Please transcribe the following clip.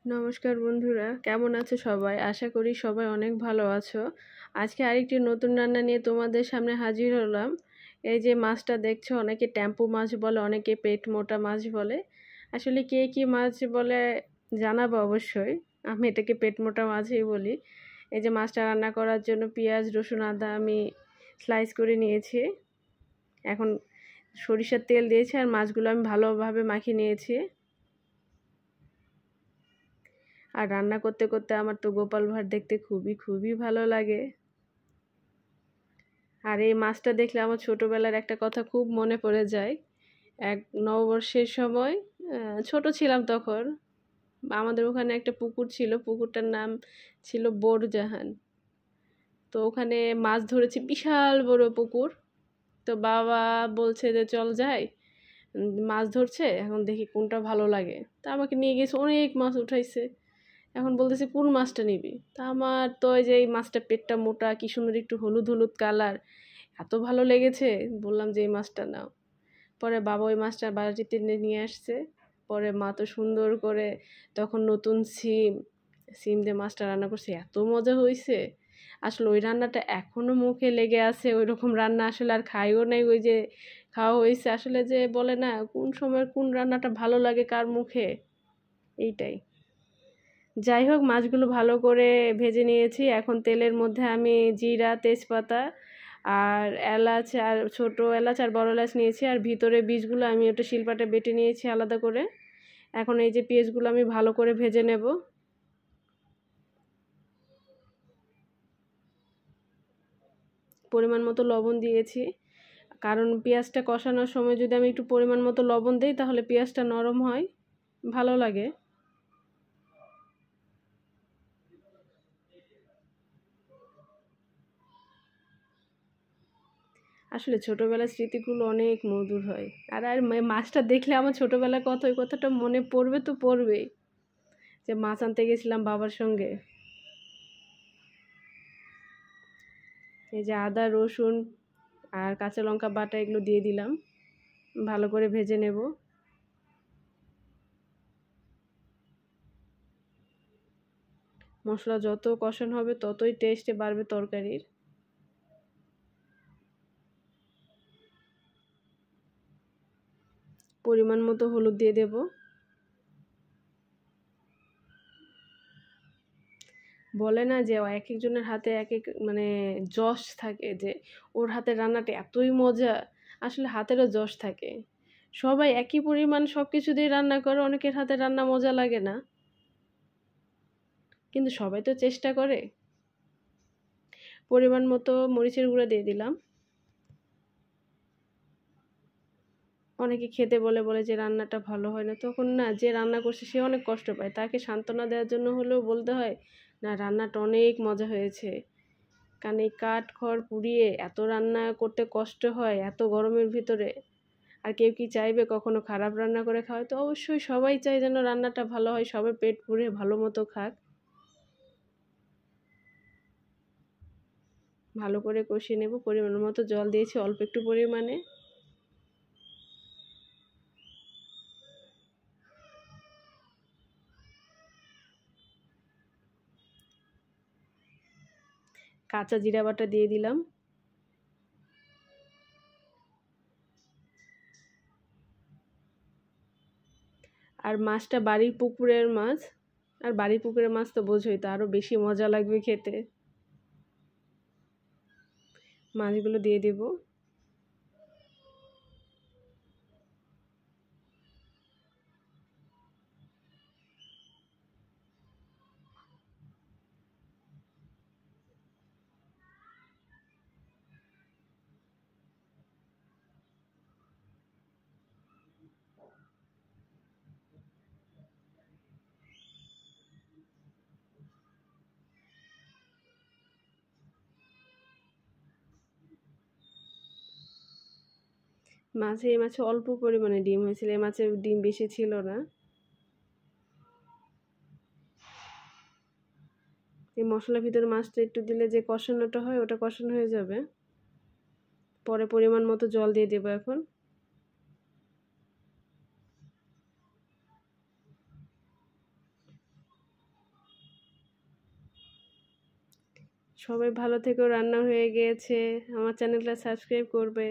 নমস্কার বন্ধুরা, কেমন আছো সবাই? আশা করি সবাই অনেক ভালো আছো। আজকে আরেকটি নতুন রান্না নিয়ে তোমাদের সামনে হাজির হলাম। এই যে মাছটা দেখছো, অনেকে ট্যাম্পু মাছ বলে, অনেকে পেট মোটা মাছ বলে। আসলে কে কী মাছ বলে জানাবো অবশ্যই। আমি এটাকে পেট মোটা মাছই বলি। এই যে মাছটা রান্না করার জন্য পেঁয়াজ, রসুন, আদা আমি স্লাইস করে নিয়েছি। এখন সরিষার তেল দিয়েছি আর মাছগুলো আমি ভালোভাবে মাখিয়ে নিয়েছি। আর রান্না করতে করতে আমার তো গোপাল ভাঁড় দেখতে খুবই খুবই ভালো লাগে। আর এই মাছটা দেখলে আমার ছোটোবেলার একটা কথা খুব মনে পড়ে যায়। এক নববর্ষের সময় ছোট ছিলাম তখন, আমাদের ওখানে একটা পুকুর ছিল, পুকুরটার নাম ছিল বোরজাহান। তো ওখানে মাছ ধরেছি, বিশাল বড় পুকুর। তো বাবা বলছে যে চল যাই, মাছ ধরছে, এখন দেখি কোনটা ভালো লাগে। তা আমাকে নিয়ে গেছে, অনেক মাছ উঠাইছে। এখন বলতেছে কোন মাছটা নিবি। তা আমার তো ওই যে এই মাছটা পেটটা মোটা, কি সুন্দর একটু হলুদ হলুদ কালার, এত ভালো লেগেছে, বললাম যে এই মাছটা নাও। পরে বাবা ওই মাছটা বাড়িতে নিয়ে আসছে। পরে মা তো সুন্দর করে তখন নতুন সিম সিম দিয়ে মাছটা রান্না করছে, এত মজা হয়েছে। আসলে ওই রান্নাটা এখনও মুখে লেগে আছে। ওই রকম রান্না আসলে আর খাইও নাই, ওই যে খাওয়া হয়েছে। আসলে যে বলে না, কোন সময় কোন রান্নাটা ভালো লাগে কার মুখে, এইটাই। যাই হোক, মাছগুলো ভালো করে ভেজে নিয়েছি। এখন তেলের মধ্যে আমি জিরা, তেজপাতা আর এলাচ, আর ছোট এলাচ আর বড় এলাচ নিয়েছি। আর ভিতরে বীজগুলো আমি ওটা শিলপাটে বেটে নিয়েছি আলাদা করে। এখন এই যে পেঁয়াজগুলো আমি ভালো করে ভেজে নেব। পরিমাণ মতো লবণ দিয়েছি, কারণ পেঁয়াজটা কষানোর সময় যদি আমি একটু পরিমাণ মতো লবণ দিই তাহলে পেঁয়াজটা নরম হয়, ভালো লাগে। আসলে ছোটোবেলার স্মৃতিগুলো অনেক মধুর হয়। আর আর মাছটা দেখলে আমার ছোটোবেলার কথা, ওই কথাটা মনে পড়বে তো পড়বেই, যে মাছ আনতে গেছিলাম বাবার সঙ্গে। এই যে আদা, রসুন আর কাঁচা লঙ্কা বাটা এগুলো দিয়ে দিলাম, ভালো করে ভেজে নেব। মশলা যত কষানো হবে ততই টেস্টে বাড়বে তরকারির। পরিমাণ মতো হলুদ দিয়ে দেব। বলে না যে এক একজনের হাতে এক এক মানে যশ থাকে, যে ওর হাতের রান্নাটা এতই মজা। আসলে হাতেরও যশ থাকে। সবাই একই পরিমাণ সব কিছু দিয়ে রান্না করে, অনেকের হাতের রান্না মজা লাগে না, কিন্তু সবাই তো চেষ্টা করে। পরিমাণ মতো মরিচের গুঁড়া দিয়ে দিলাম। অনেকে খেতে বলে বলে যে রান্নাটা ভালো হয় না, তখন না, যে রান্না করছে সে অনেক কষ্ট পায়, তাকে সান্ত্বনা দেওয়ার জন্য হলেও বলতে হয় না রান্নাটা অনেক মজা হয়েছে। কারণ এই কাঠ খড় পুড়িয়ে এত রান্না করতে কষ্ট হয় এত গরমের ভিতরে। আর কেউ কি চাইবে কখনো খারাপ রান্না করে খাওয়া? তো অবশ্যই সবাই চায় যেন রান্নাটা ভালো হয়, সবাই পেট পুড়ে ভালো মতো খাক। ভালো করে কষিয়ে নেব। পরিমাণ মতো জল দিয়েছি, অল্প একটু পরিমাণে। কাঁচা জিরা বাটা দিয়ে দিলাম। আর মাছটা বাড়ির পুকুরের মাছ, আর বাড়ির পুকুরের মাছ তো বোঝোই তো, আরও বেশি মজা লাগবে খেতে। মাছগুলো দিয়ে দেব। এই মাছে অল্প পরিমাণে ডিম হয়েছিল, এই মাছের ডিম বেশি ছিল না। এই মশলার ভিতরে মাছটা একটু দিলে যে কষানোটা হয় ওটা কষানো হয়ে যাবে। পরে পরিমাণ মতো জল দিয়ে দেবো এখন। সবাই ভালো থেকো। রান্না হয়ে গিয়েছে, আমার চ্যানেলটা সাবস্ক্রাইব করবে।